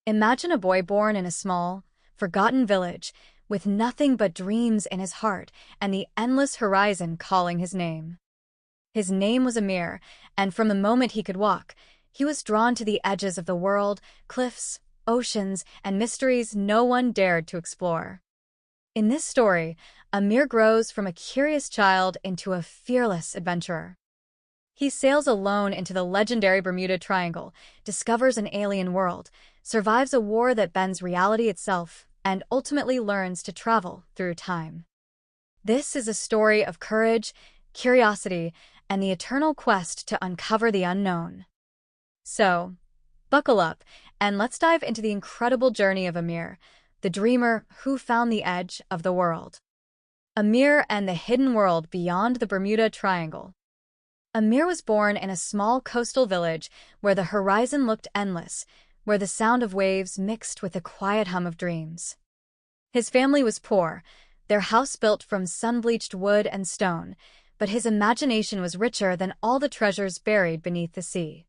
Imagine a boy born in a small, forgotten village, with nothing but dreams in his heart and the endless horizon calling his name. His name was Amir, and from the moment he could walk, he was drawn to the edges of the world, cliffs, oceans, and mysteries no one dared to explore. In this story, Amir grows from a curious child into a fearless adventurer. He sails alone into the legendary Bermuda Triangle, discovers an alien world, survives a war that bends reality itself, and ultimately learns to travel through time. This is a story of courage, curiosity, and the eternal quest to uncover the unknown. So, buckle up, and let's dive into the incredible journey of Amir, the dreamer who found the edge of the world. Amir and the hidden world beyond the Bermuda Triangle. Amir was born in a small coastal village where the horizon looked endless, where the sound of waves mixed with the quiet hum of dreams. His family was poor, their house built from sun-bleached wood and stone, but his imagination was richer than all the treasures buried beneath the sea.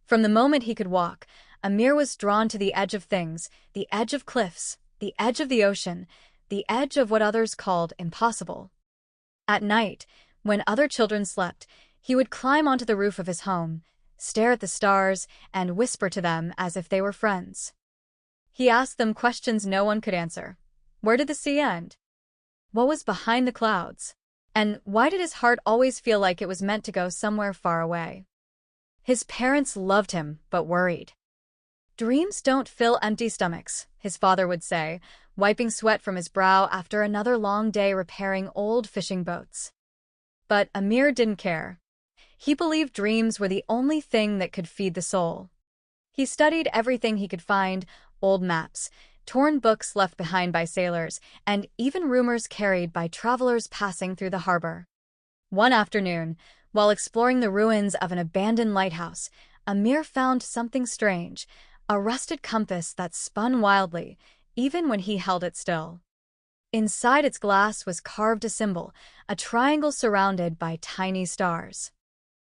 From the moment he could walk, Amir was drawn to the edge of things, the edge of cliffs, the edge of the ocean, the edge of what others called impossible. At night, when other children slept, he would climb onto the roof of his home, stare at the stars, and whisper to them as if they were friends. He asked them questions no one could answer. Where did the sea end? What was behind the clouds? And why did his heart always feel like it was meant to go somewhere far away? His parents loved him, but worried. "Dreams don't fill empty stomachs," his father would say, wiping sweat from his brow after another long day repairing old fishing boats. But Amir didn't care. He believed dreams were the only thing that could feed the soul. He studied everything he could find, old maps, torn books left behind by sailors, and even rumors carried by travelers passing through the harbor. One afternoon, while exploring the ruins of an abandoned lighthouse, Amir found something strange, a rusted compass that spun wildly, even when he held it still. Inside its glass was carved a symbol, a triangle surrounded by tiny stars.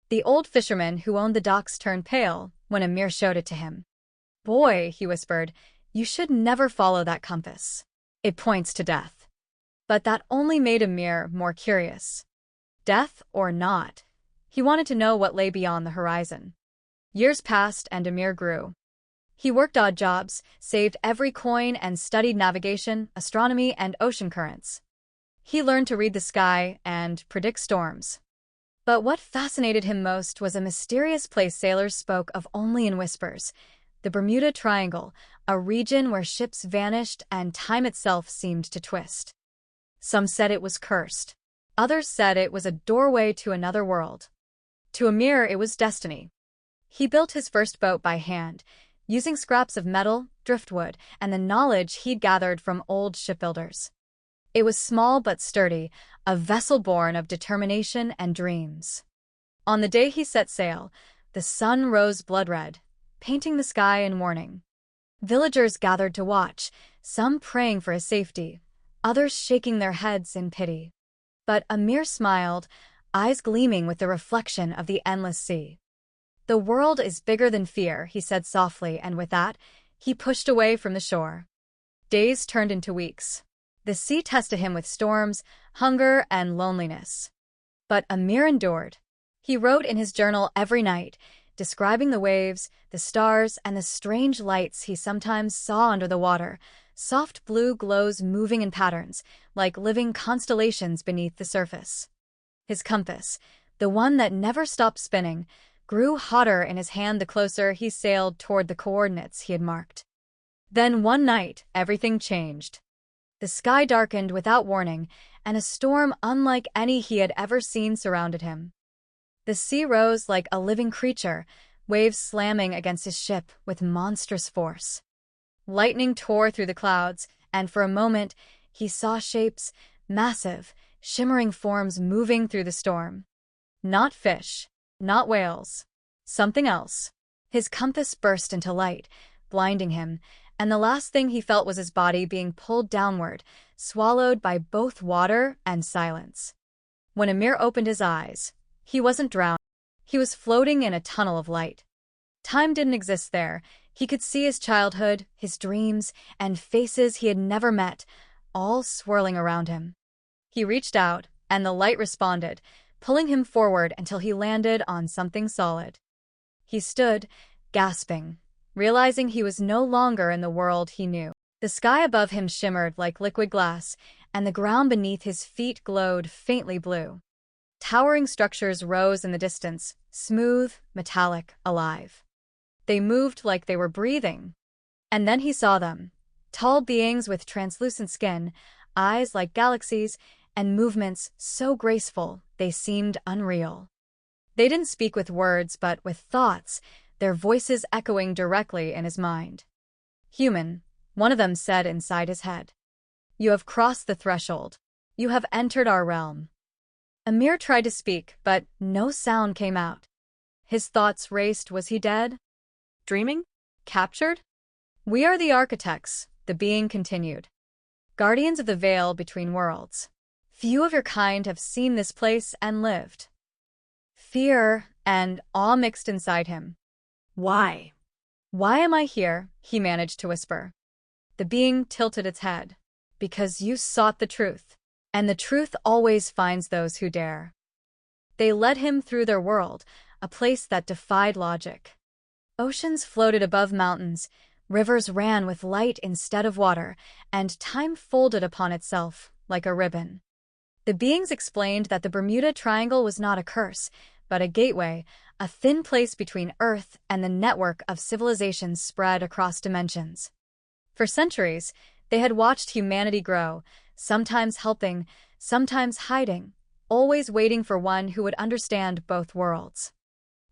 The old fisherman who owned the docks turned pale when Amir showed it to him. "Boy," he whispered, "you should never follow that compass. It points to death." But that only made Amir more curious. Death or not, he wanted to know what lay beyond the horizon. Years passed and Amir grew. He worked odd jobs, saved every coin, and studied navigation, astronomy, and ocean currents. He learned to read the sky and predict storms. But what fascinated him most was a mysterious place sailors spoke of only in whispers, the Bermuda Triangle, a region where ships vanished and time itself seemed to twist. Some said it was cursed. Others said it was a doorway to another world. To Amir, it was destiny. He built his first boat by hand, using scraps of metal, driftwood, and the knowledge he'd gathered from old shipbuilders. It was small but sturdy, a vessel born of determination and dreams. On the day he set sail, the sun rose blood-red, painting the sky in mourning. Villagers gathered to watch, some praying for his safety, others shaking their heads in pity. But Amir smiled, eyes gleaming with the reflection of the endless sea. "The world is bigger than fear," he said softly, and with that, he pushed away from the shore. Days turned into weeks. The sea tested him with storms, hunger, and loneliness. But Amir endured. He wrote in his journal every night, describing the waves, the stars, and the strange lights he sometimes saw under the water, soft blue glows moving in patterns, like living constellations beneath the surface. His compass, the one that never stopped spinning, grew hotter in his hand the closer he sailed toward the coordinates he had marked. Then one night, everything changed. The sky darkened without warning, and a storm unlike any he had ever seen surrounded him. The sea rose like a living creature, waves slamming against his ship with monstrous force. Lightning tore through the clouds, and for a moment, he saw shapes, massive, shimmering forms moving through the storm. Not fish, not whales, something else. His compass burst into light, blinding him, and the last thing he felt was his body being pulled downward, swallowed by both water and silence. When Amir opened his eyes, he wasn't drowning. He was floating in a tunnel of light. Time didn't exist there. He could see his childhood, his dreams, and faces he had never met, all swirling around him. He reached out, and the light responded, pulling him forward until he landed on something solid. He stood, gasping, realizing he was no longer in the world he knew. The sky above him shimmered like liquid glass, and the ground beneath his feet glowed faintly blue. Towering structures rose in the distance, smooth, metallic, alive. They moved like they were breathing. And then he saw them, tall beings with translucent skin, eyes like galaxies, and movements so graceful they seemed unreal. They didn't speak with words but with thoughts, their voices echoing directly in his mind. "Human," one of them said inside his head. "You have crossed the threshold. You have entered our realm." Amir tried to speak, but no sound came out. His thoughts raced. Was he dead? Dreaming? Captured? "We are the architects," the being continued. "Guardians of the veil between worlds. Few of your kind have seen this place and lived." Fear and awe mixed inside him. "Why? Why am I here?" he managed to whisper. The being tilted its head. "Because you sought the truth, and the truth always finds those who dare." They led him through their world, a place that defied logic. Oceans floated above mountains, rivers ran with light instead of water, and time folded upon itself like a ribbon. The beings explained that the Bermuda Triangle was not a curse, but a gateway, a thin place between Earth and the network of civilizations spread across dimensions. For centuries, they had watched humanity grow, sometimes helping, sometimes hiding, always waiting for one who would understand both worlds.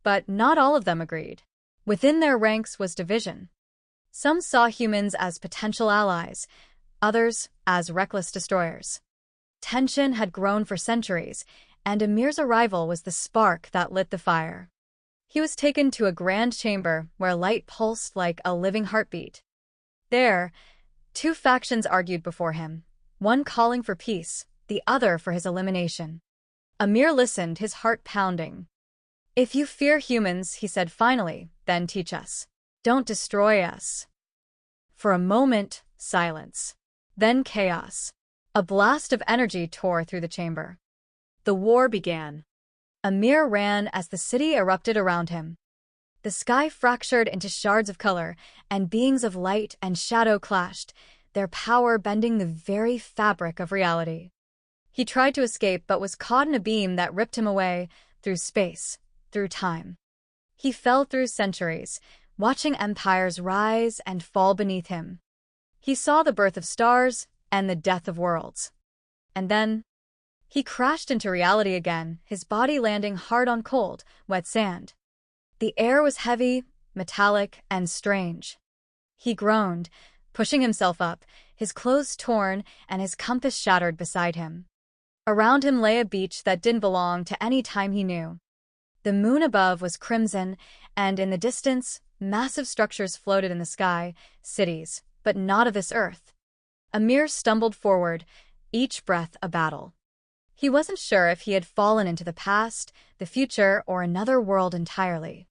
But not all of them agreed. Within their ranks was division. Some saw humans as potential allies, others as reckless destroyers. Tension had grown for centuries, and Amir's arrival was the spark that lit the fire. He was taken to a grand chamber where light pulsed like a living heartbeat. There, two factions argued before him, one calling for peace, the other for his elimination. Amir listened, his heart pounding. "If you fear humans," he said finally, "then teach us. Don't destroy us." For a moment, silence. Then chaos. A blast of energy tore through the chamber. The war began. Amir ran as the city erupted around him. The sky fractured into shards of color, and beings of light and shadow clashed, their power bending the very fabric of reality. He tried to escape but was caught in a beam that ripped him away, through space, through time. He fell through centuries, watching empires rise and fall beneath him. He saw the birth of stars and the death of worlds. And then, he crashed into reality again, his body landing hard on cold, wet sand. The air was heavy, metallic, and strange. He groaned, pushing himself up, his clothes torn and his compass shattered beside him. Around him lay a beach that didn't belong to any time he knew. The moon above was crimson, and in the distance, massive structures floated in the sky, cities, but not of this earth. Amir stumbled forward, each breath a battle. He wasn't sure if he had fallen into the past, the future, or another world entirely.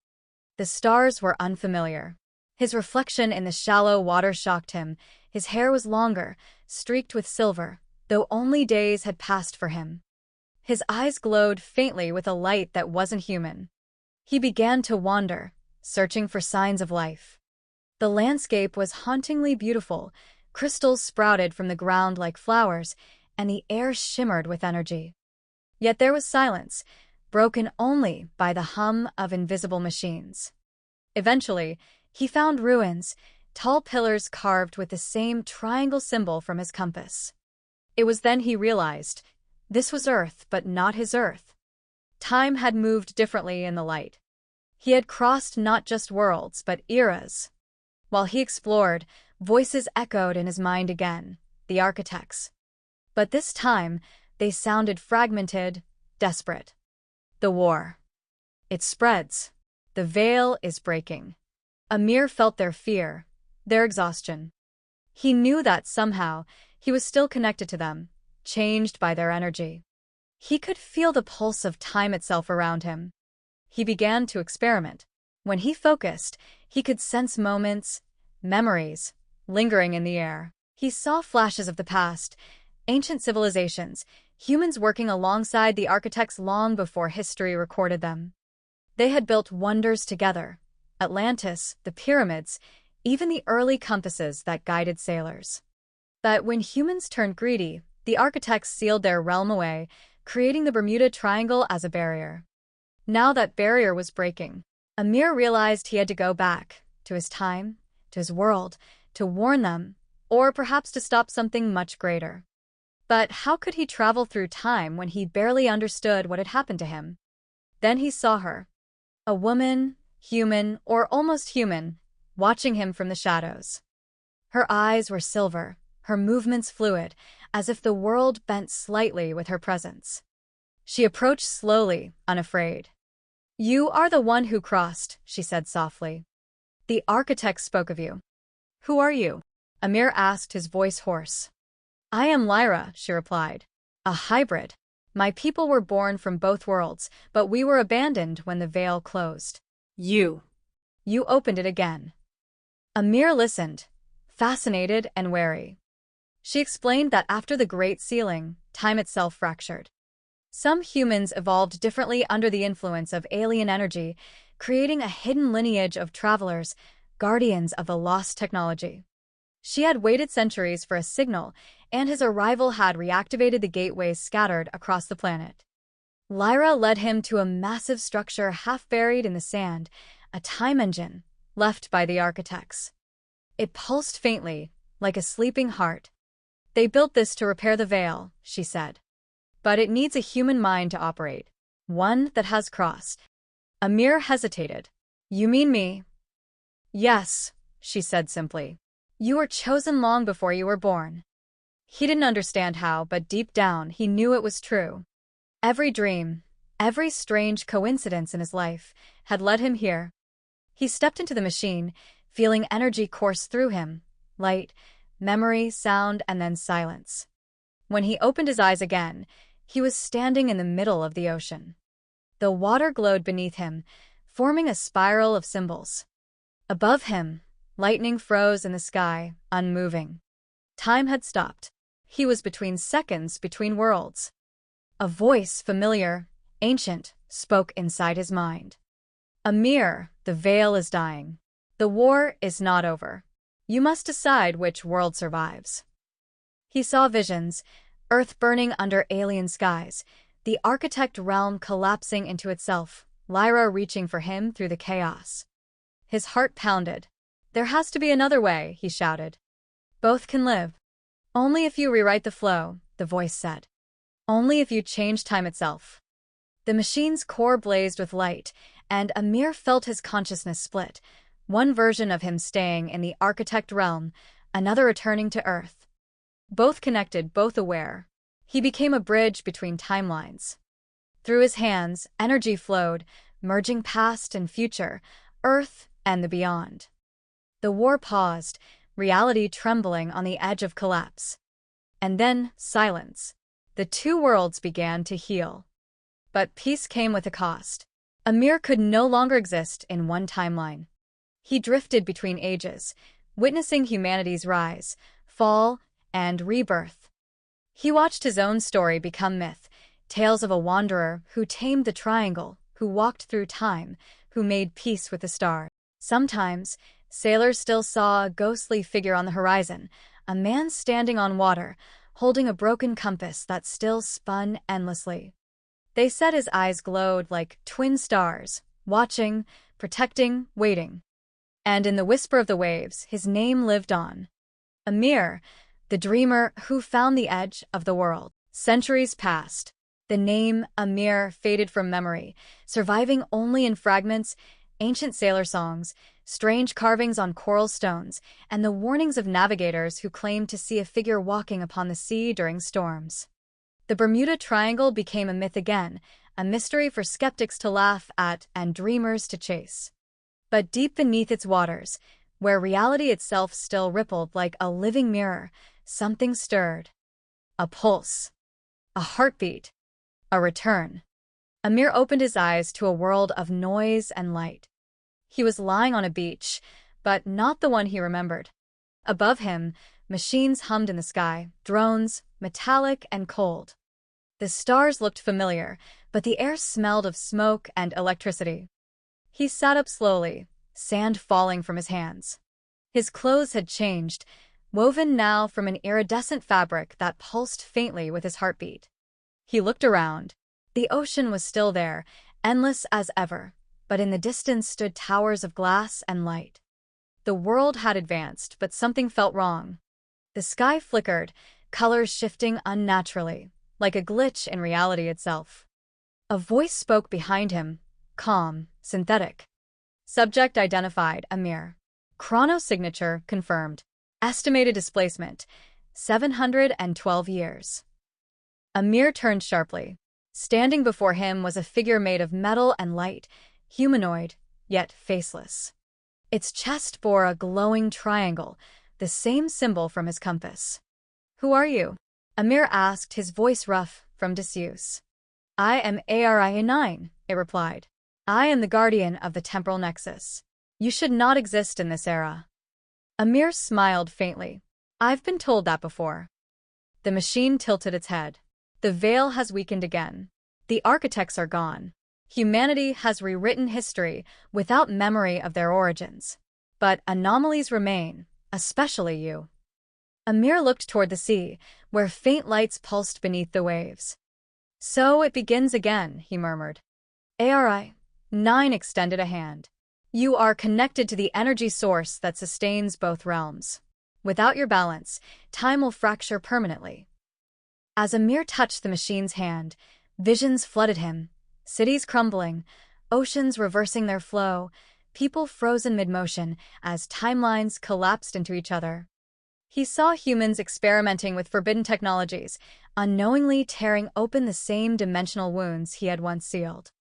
The stars were unfamiliar. His reflection in the shallow water shocked him. His hair was longer, streaked with silver, though only days had passed for him. His eyes glowed faintly with a light that wasn't human. He began to wander, searching for signs of life. The landscape was hauntingly beautiful. Crystals sprouted from the ground like flowers, and the air shimmered with energy. Yet there was silence, broken only by the hum of invisible machines. Eventually, he found ruins, tall pillars carved with the same triangle symbol from his compass. It was then he realized, this was Earth, but not his Earth. Time had moved differently in the light. He had crossed not just worlds, but eras. While he explored, voices echoed in his mind again, the architects. But this time, they sounded fragmented, desperate. The war. It spreads. The veil is breaking. Amir felt their fear, their exhaustion. He knew that somehow, he was still connected to them, changed by their energy. He could feel the pulse of time itself around him. He began to experiment. When he focused, he could sense moments, memories, lingering in the air. He saw flashes of the past, ancient civilizations, humans working alongside the architects long before history recorded them. They had built wonders together: Atlantis, the pyramids, even the early compasses that guided sailors. But when humans turned greedy, the architects sealed their realm away, creating the Bermuda Triangle as a barrier. Now that barrier was breaking. Amir realized he had to go back, to his time, to his world, to warn them, or perhaps to stop something much greater. But how could he travel through time when he barely understood what had happened to him? Then he saw her. A woman, human, or almost human, watching him from the shadows. Her eyes were silver, her movements fluid, as if the world bent slightly with her presence. She approached slowly, unafraid. "You are the one who crossed," she said softly. "The architect spoke of you." "Who are you?" Amir asked, his voice hoarse. "I am Lyra," she replied. "A hybrid. My people were born from both worlds, but we were abandoned when the veil closed. You opened it again." Amir listened, fascinated and wary. She explained that after the Great Sealing, time itself fractured. Some humans evolved differently under the influence of alien energy, creating a hidden lineage of travelers, guardians of the lost technology. She had waited centuries for a signal, and his arrival had reactivated the gateways scattered across the planet. Lyra led him to a massive structure half buried in the sand, a time engine, left by the architects. It pulsed faintly, like a sleeping heart. "They built this to repair the veil," she said. "But it needs a human mind to operate, one that has crossed." Amir hesitated. "You mean me?" "Yes," she said simply. "You were chosen long before you were born." He didn't understand how, but deep down he knew it was true. Every dream, every strange coincidence in his life, had led him here. He stepped into the machine, feeling energy course through him, light, memory, sound, and then silence. When he opened his eyes again, he was standing in the middle of the ocean. The water glowed beneath him, forming a spiral of symbols. Above him, lightning froze in the sky, unmoving. Time had stopped. He was between seconds, between worlds. A voice, familiar, ancient, spoke inside his mind. "Amir, the veil is dying. The war is not over. You must decide which world survives." He saw visions, Earth burning under alien skies, the architect realm collapsing into itself, Lyra reaching for him through the chaos. His heart pounded. "There has to be another way," he shouted. "Both can live. Only if you rewrite the flow," the voice said. "Only if you change time itself." The machine's core blazed with light, and Amir felt his consciousness split, one version of him staying in the architect realm, another returning to Earth. Both connected, both aware. He became a bridge between timelines. Through his hands, energy flowed, merging past and future, Earth and the beyond. The war paused, reality trembling on the edge of collapse. And then, silence. The two worlds began to heal. But peace came with a cost. Amir could no longer exist in one timeline. He drifted between ages, witnessing humanity's rise, fall, and rebirth. He watched his own story become myth, tales of a wanderer who tamed the triangle, who walked through time, who made peace with the stars. Sometimes, sailors still saw a ghostly figure on the horizon, a man standing on water, holding a broken compass that still spun endlessly. They said his eyes glowed like twin stars, watching, protecting, waiting. And in the whisper of the waves, his name lived on. Amir, the dreamer who found the edge of the world. Centuries passed. The name Amir faded from memory, surviving only in fragments, ancient sailor songs, strange carvings on coral stones, and the warnings of navigators who claimed to see a figure walking upon the sea during storms. The Bermuda Triangle became a myth again, a mystery for skeptics to laugh at and dreamers to chase. But deep beneath its waters, where reality itself still rippled like a living mirror, something stirred. A pulse. A heartbeat. A return. Amir opened his eyes to a world of noise and light. He was lying on a beach, but not the one he remembered. Above him, machines hummed in the sky, drones, metallic and cold. The stars looked familiar, but the air smelled of smoke and electricity. He sat up slowly, sand falling from his hands. His clothes had changed, woven now from an iridescent fabric that pulsed faintly with his heartbeat. He looked around. The ocean was still there, endless as ever, but in the distance stood towers of glass and light. The world had advanced, but something felt wrong. The sky flickered, colors shifting unnaturally, like a glitch in reality itself. A voice spoke behind him, calm, synthetic. Subject identified, Amir. Chronosignature confirmed. Estimated displacement, 712 years. Amir turned sharply. Standing before him was a figure made of metal and light, humanoid, yet faceless. Its chest bore a glowing triangle, the same symbol from his compass. "Who are you?" Amir asked, his voice rough from disuse. "I am Ari-9, it replied. "I am the guardian of the temporal nexus. You should not exist in this era." Amir smiled faintly. "I've been told that before." The machine tilted its head. "The veil has weakened again. The architects are gone. Humanity has rewritten history without memory of their origins. But anomalies remain, especially you." Amir looked toward the sea, where faint lights pulsed beneath the waves. "So it begins again," he murmured. Ari-9 extended a hand. "You are connected to the energy source that sustains both realms. Without your balance, time will fracture permanently." As Amir touched the machine's hand, visions flooded him. Cities crumbling, oceans reversing their flow, people frozen mid-motion as timelines collapsed into each other. He saw humans experimenting with forbidden technologies, unknowingly tearing open the same dimensional wounds he had once sealed.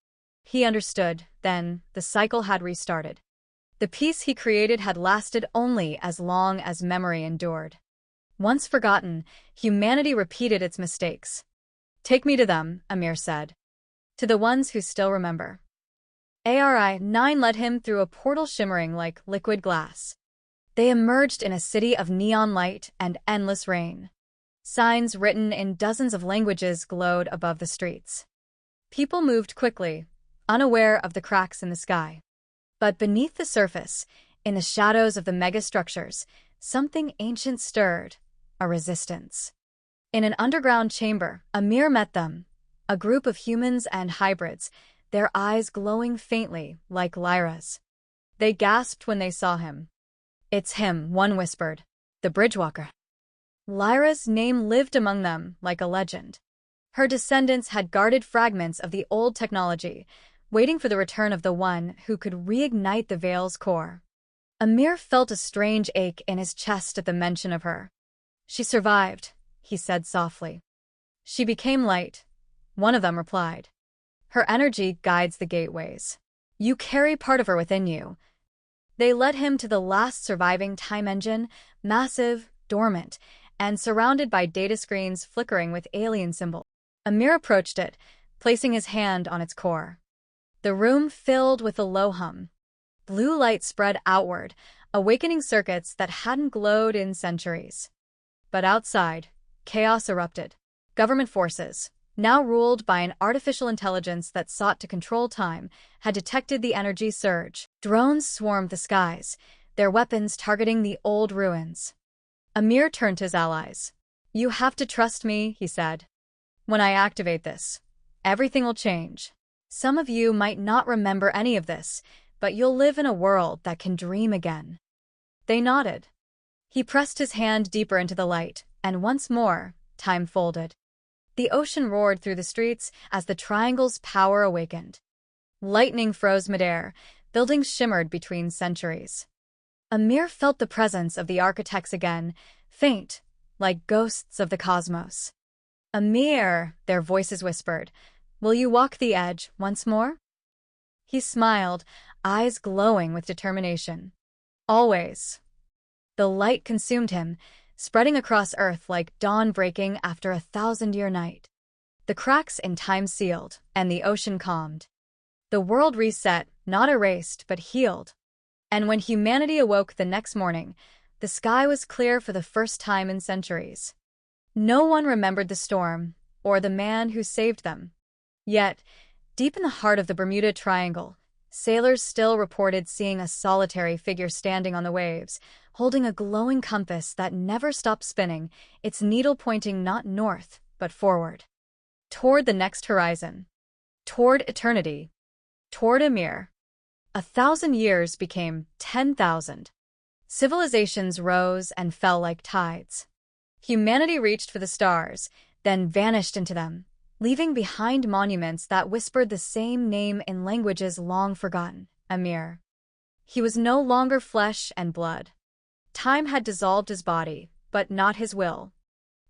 He understood, then, the cycle had restarted. The peace he created had lasted only as long as memory endured. Once forgotten, humanity repeated its mistakes. "Take me to them," Amir said. "To the ones who still remember." Ari-9 led him through a portal shimmering like liquid glass. They emerged in a city of neon light and endless rain. Signs written in dozens of languages glowed above the streets. People moved quickly, unaware of the cracks in the sky. But beneath the surface, in the shadows of the megastructures, something ancient stirred, a resistance. In an underground chamber, Amir met them, a group of humans and hybrids, their eyes glowing faintly like Lyra's. They gasped when they saw him. "It's him," one whispered. "The Bridgewalker." Lyra's name lived among them like a legend. Her descendants had guarded fragments of the old technology, waiting for the return of the one who could reignite the Veil's core. Amir felt a strange ache in his chest at the mention of her. "She survived," he said softly. "She became light," one of them replied. "Her energy guides the gateways. You carry part of her within you." They led him to the last surviving time engine, massive, dormant, and surrounded by data screens flickering with alien symbols. Amir approached it, placing his hand on its core. The room filled with a low hum. Blue light spread outward, awakening circuits that hadn't glowed in centuries. But outside, chaos erupted. Government forces, now ruled by an artificial intelligence that sought to control time, had detected the energy surge. Drones swarmed the skies, their weapons targeting the old ruins. Amir turned to his allies. "You have to trust me," he said. "When I activate this, everything will change. Some of you might not remember any of this, but you'll live in a world that can dream again." They nodded. He pressed his hand deeper into the light, and once more, time folded. The ocean roared through the streets as the triangle's power awakened. Lightning froze midair, buildings shimmered between centuries. Amir felt the presence of the architects again, faint, like ghosts of the cosmos. "Amir," their voices whispered, "will you walk the edge once more?" He smiled, eyes glowing with determination. "Always." The light consumed him, spreading across Earth like dawn breaking after a 1,000-year night. The cracks in time sealed, and the ocean calmed. The world reset, not erased, but healed. And when humanity awoke the next morning, the sky was clear for the first time in centuries. No one remembered the storm or the man who saved them. Yet, deep in the heart of the Bermuda Triangle, sailors still reported seeing a solitary figure standing on the waves, holding a glowing compass that never stopped spinning, its needle pointing not north, but forward. Toward the next horizon. Toward eternity. Toward Amir. 1,000 years became 10,000. Civilizations rose and fell like tides. Humanity reached for the stars, then vanished into them, leaving behind monuments that whispered the same name in languages long forgotten, Amir. He was no longer flesh and blood. Time had dissolved his body, but not his will.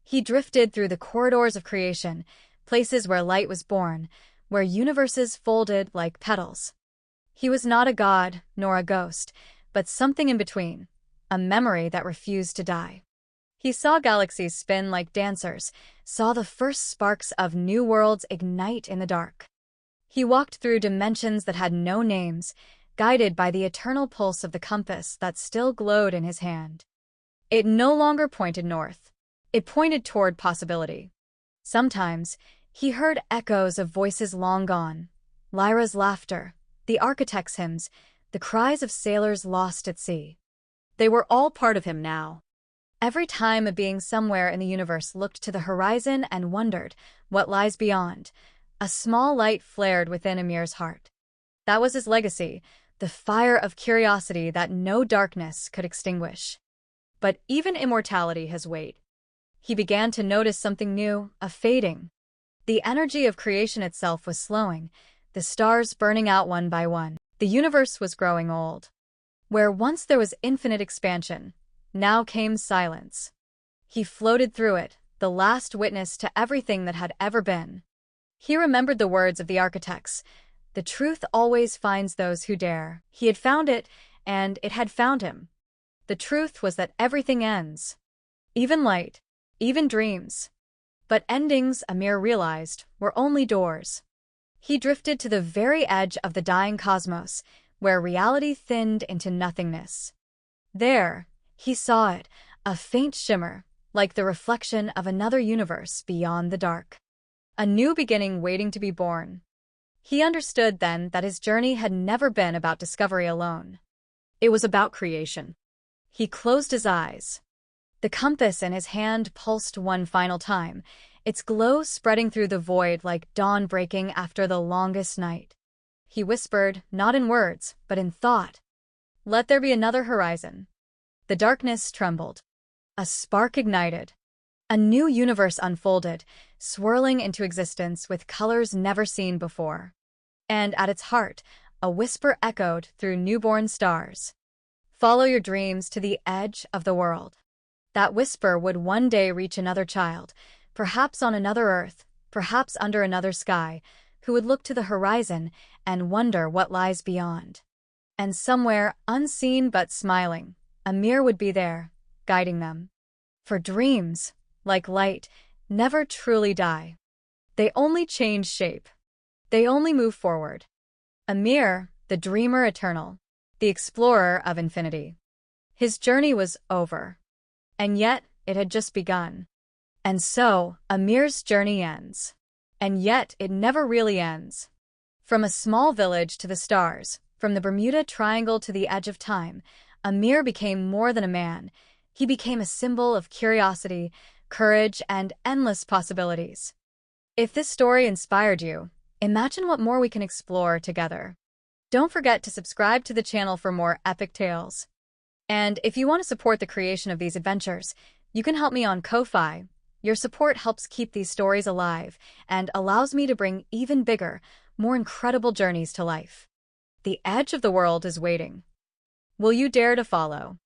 He drifted through the corridors of creation, places where light was born, where universes folded like petals. He was not a god, nor a ghost, but something in between, a memory that refused to die. He saw galaxies spin like dancers, saw the first sparks of new worlds ignite in the dark. He walked through dimensions that had no names, guided by the eternal pulse of the compass that still glowed in his hand. It no longer pointed north. It pointed toward possibility. Sometimes, he heard echoes of voices long gone, Lyra's laughter, the architect's hymns, the cries of sailors lost at sea. They were all part of him now. Every time a being somewhere in the universe looked to the horizon and wondered what lies beyond, a small light flared within Amir's heart. That was his legacy, the fire of curiosity that no darkness could extinguish. But even immortality has weight. He began to notice something new, a fading. The energy of creation itself was slowing, the stars burning out one by one. The universe was growing old. Where once there was infinite expansion, now came silence. He floated through it, the last witness to everything that had ever been. He remembered the words of the architects, "The truth always finds those who dare." He had found it, and it had found him. The truth was that everything ends. Even light, even dreams. But endings, Amir realized, were only doors. He drifted to the very edge of the dying cosmos, where reality thinned into nothingness. There, he saw it, a faint shimmer, like the reflection of another universe beyond the dark. A new beginning waiting to be born. He understood then that his journey had never been about discovery alone. It was about creation. He closed his eyes. The compass in his hand pulsed one final time, its glow spreading through the void like dawn breaking after the longest night. He whispered, not in words, but in thought, "Let there be another horizon." The darkness trembled. A spark ignited. A new universe unfolded, swirling into existence with colors never seen before. And at its heart, a whisper echoed through newborn stars. "Follow your dreams to the edge of the world." That whisper would one day reach another child, perhaps on another earth, perhaps under another sky, who would look to the horizon and wonder what lies beyond. And somewhere, unseen but smiling, Amir would be there, guiding them. For dreams, like light, never truly die. They only change shape. They only move forward. Amir, the dreamer eternal, the explorer of infinity. His journey was over. And yet, it had just begun. And so, Amir's journey ends. And yet, it never really ends. From a small village to the stars, from the Bermuda Triangle to the edge of time, Amir became more than a man. He became a symbol of curiosity, courage, and endless possibilities. If this story inspired you, imagine what more we can explore together. Don't forget to subscribe to the channel for more epic tales. And if you want to support the creation of these adventures, you can help me on Ko-Fi. Your support helps keep these stories alive and allows me to bring even bigger, more incredible journeys to life. The edge of the world is waiting. Will you dare to follow?